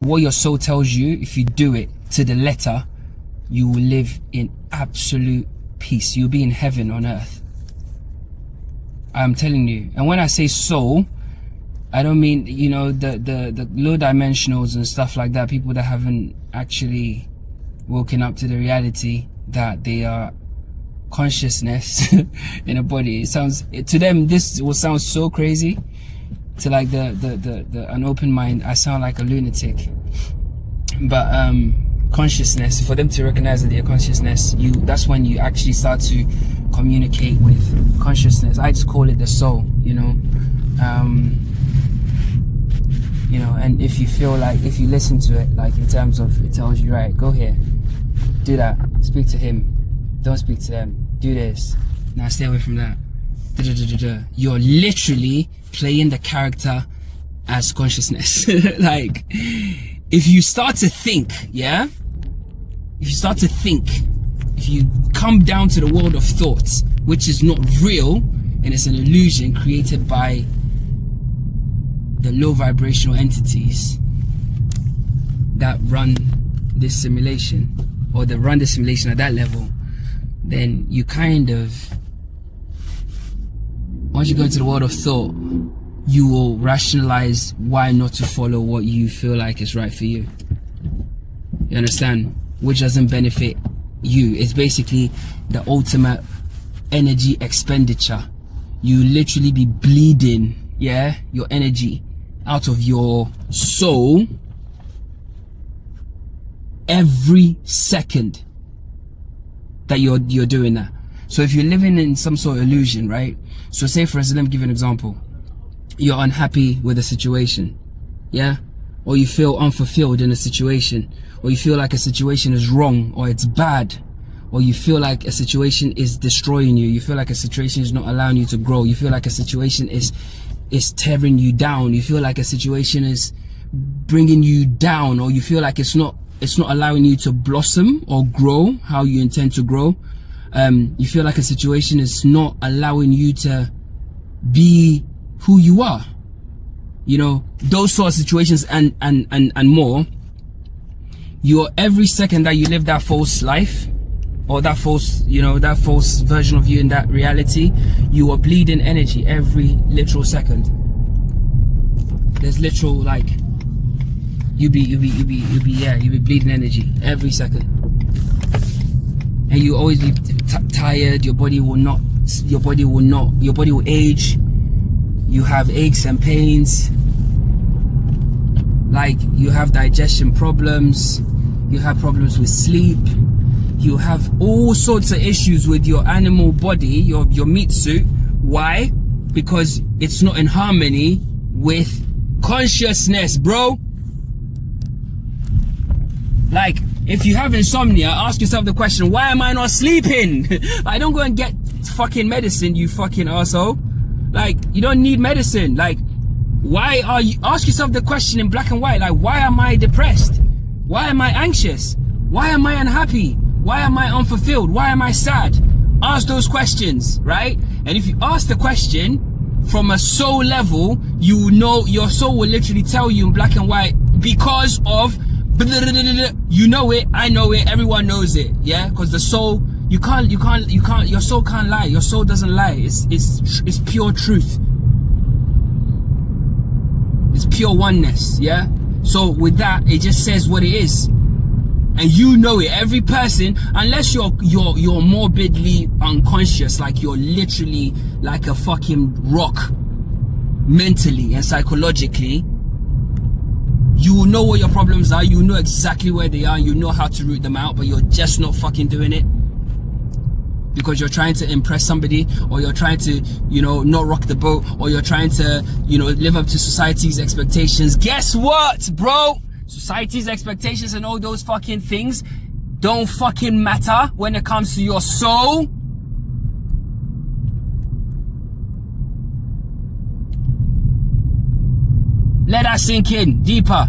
what your soul tells you, if you do it to the letter, you will live in absolute peace. You'll be in heaven on earth. I'm telling you. And when I say soul, I don't mean, you know, the low dimensionals and stuff like that, people that haven't actually woken up to the reality that they are consciousness in a body. It sounds, to them, this will sound so crazy. To like an open mind, I sound like a lunatic. But consciousness, for them to recognize that they're consciousness, that's when you actually start to communicate with consciousness. I just call it the soul, you know. You know, and if you feel like, if you listen to it, like in terms of, it tells you, right, go here, do that, speak to him, don't speak to them, do this, now stay away from that. You're literally playing the character as consciousness. Like, if you start to think, yeah, if you come down to the world of thoughts, which is not real and it's an illusion created by the low vibrational entities that run this simulation, or that run the simulation at that level, then you kind of, once you go into the world of thought, you will rationalize why not to follow what you feel like is right for you. You understand? Which doesn't benefit you. It's basically the ultimate energy expenditure. You literally be bleeding, yeah, your energy out of your soul every second that you're doing that. So if you're living in some sort of illusion, right? So say, for instance, let me give you an example. You're unhappy with a situation, yeah? Or you feel unfulfilled in a situation, or you feel like a situation is wrong, or it's bad, or you feel like a situation is destroying you, you feel like a situation is not allowing you to grow, you feel like a situation is tearing you down, you feel like a situation is bringing you down, or you feel like it's not allowing you to blossom or grow how you intend to grow. You feel like a situation is not allowing you to be who you are. You know, those sort of situations and more. Every second that you live that false life, or that false, you know, that false version of you in that reality, you are bleeding energy every literal second. There's literal, like, you be bleeding energy every second. And you always be tired, your body will age, you have aches and pains, like you have digestion problems, you have problems with sleep, you have all sorts of issues with your animal body, your meat suit. Why? Because it's not in harmony with consciousness, bro. Like, if you have insomnia, ask yourself the question, why am I not sleeping? Like, don't go and get fucking medicine, you fucking asshole. Like, you don't need medicine. Like, why are you, ask yourself the question in black and white, like, why am I depressed? Why am I anxious? Why am I unhappy? Why am I unfulfilled? Why am I sad? Ask those questions, right? And if you ask the question from a soul level, you know, your soul will literally tell you in black and white, because of, you know it, I know it, everyone knows it, yeah? Because the soul, you can't, your soul can't lie. Your soul doesn't lie. It's pure truth. It's pure oneness, yeah? So with that, it just says what it is. And you know it. Every person, unless you're morbidly unconscious, like you're literally like a fucking rock, mentally and psychologically, you will know what your problems are, you know exactly where they are, you know how to root them out, but you're just not fucking doing it. Because you're trying to impress somebody, or you're trying to, you know, not rock the boat, or you're trying to, you know, live up to society's expectations. Guess what, bro? Society's expectations and all those fucking things don't fucking matter when it comes to your soul. Let that sink in deeper.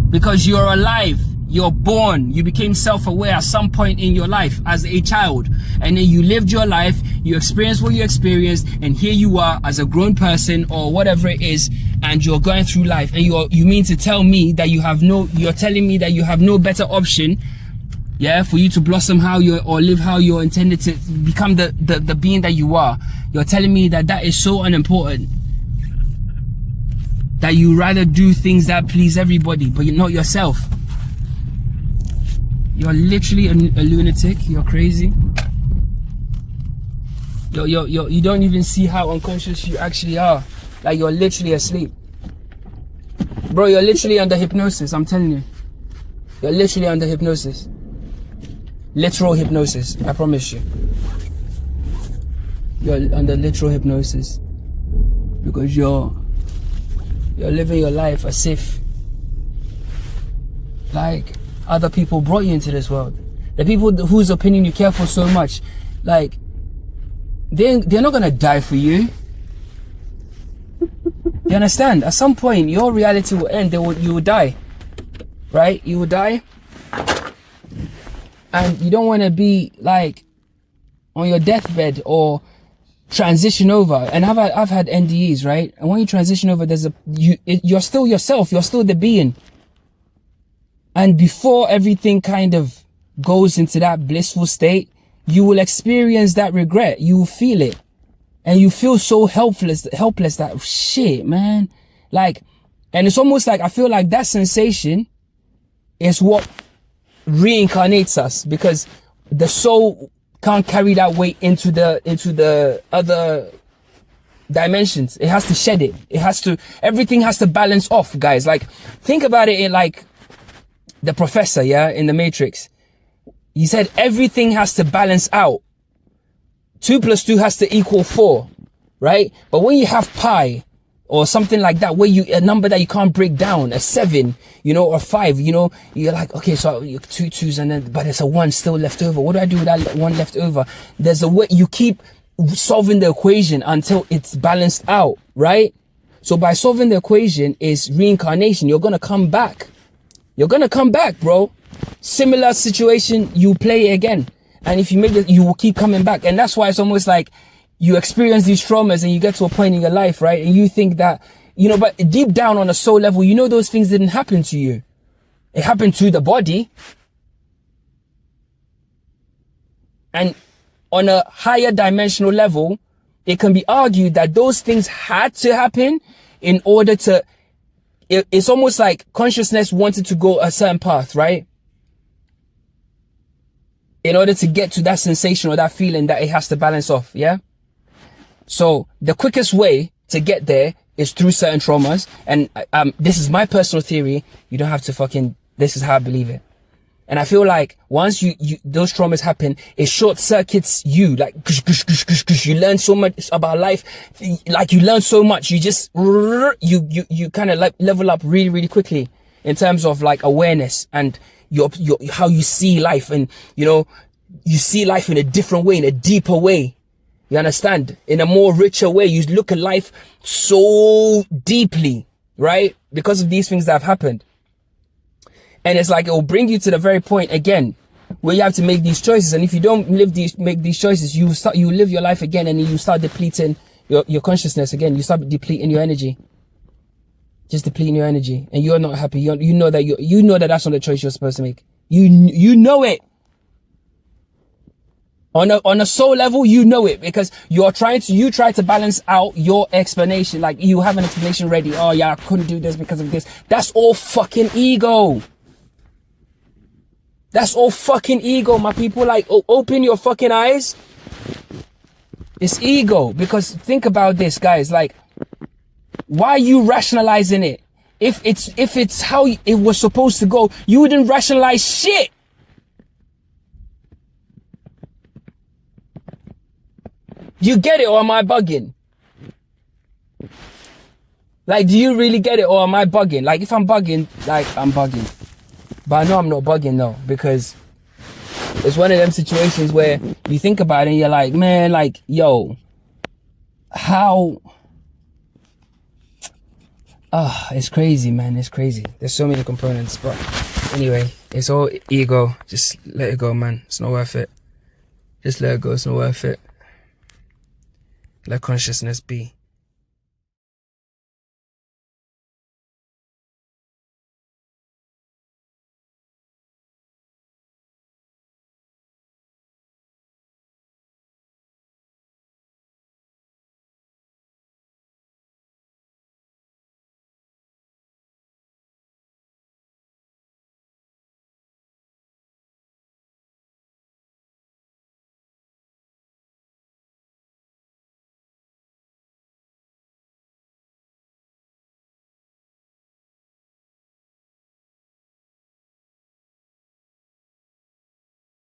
Because you're alive. You're born, you became self-aware at some point in your life as a child, and then you lived your life, you experienced what you experienced, and here you are as a grown person or whatever it is, and you're going through life, and you mean to tell me that you're telling me that you have no better option, yeah, for you to blossom or live how you're intended to become the being that you are. You're telling me that is so unimportant, that you rather do things that please everybody, but you're not yourself. You're literally a lunatic. You're crazy. You don't even see how unconscious you actually are. Like, you're literally asleep. Bro, you're literally under hypnosis, I'm telling you. You're literally under hypnosis. Literal hypnosis, I promise you. You're under literal hypnosis. Because you're living your life as if, like, other people brought you into this world. The people whose opinion you care for so much, like, they're not gonna die for you. You understand? At some point, your reality will end. You will die, right? You will die, and you don't want to be like on your deathbed or transition over. And I've had NDEs, right? And when you transition over, you're still yourself. You're still the being. And before everything kind of goes into that blissful state, you will experience that regret. You will feel it. And you feel so helpless that shit, man. Like, and it's almost like, I feel like that sensation is what reincarnates us, because the soul can't carry that weight into the other dimensions. It has to shed it. Everything has to balance off, guys. Like, think about it in like the professor, yeah, in the Matrix. He said everything has to balance out. 2 + 2 has to equal 4, right? But when you have pi or something like that, where a number that you can't break down, a 7, or 5, you're like, okay, so 2 2s, but there's a 1 still left over. What do I do with that 1 left over? There's a way you keep solving the equation until it's balanced out, right? So by solving the equation is reincarnation. You're gonna come back. You're gonna come back, bro. Similar situation, you play it again. And if you make it, you will keep coming back. And that's why it's almost like you experience these traumas and you get to a point in your life, right? And you think that, but deep down on a soul level, those things didn't happen to you. It happened to the body. And on a higher dimensional level, it can be argued that those things had to happen in order to, it's almost like consciousness wanted to go a certain path, right? In order to get to that sensation or that feeling that it has to balance off, yeah? So the quickest way to get there is through certain traumas. And this is my personal theory. You don't have to this is how I believe it. And I feel like once those traumas happen, it short circuits you. Like, you learn so much about life. Like, you learn so much. You just, you kind of like level up really, really quickly in terms of like awareness and your how you see life. And, you see life in a different way, in a deeper way. You understand? In a more richer way. You look at life so deeply, right? Because of these things that have happened. And it's like, it will bring you to the very point again, where you have to make these choices. And if you don't make these choices, you live your life again, and you start depleting your consciousness again. You start depleting your energy. Just depleting your energy. And you're not happy. You know that that's not the choice you're supposed to make. You know it. On a soul level, you know it, because you try to balance out your explanation. Like, you have an explanation ready. Oh yeah, I couldn't do this because of this. That's all fucking ego. That's all fucking ego, my people. Like, open your fucking eyes. It's ego. Because think about this, guys. Like, why are you rationalizing it? If it's how it was supposed to go, you wouldn't rationalize shit. You get it, or am I bugging? Like, do you really get it, or am I bugging? Like, if I'm bugging, like, I'm bugging. But I know I'm not bugging though, because it's one of them situations where you think about it and you're like, man, like, yo, how? It's crazy, man. It's crazy. There's so many components, but Anyway, it's all ego. Just let it go, man. It's not worth it. Just let it go. It's not worth it. Let consciousness be.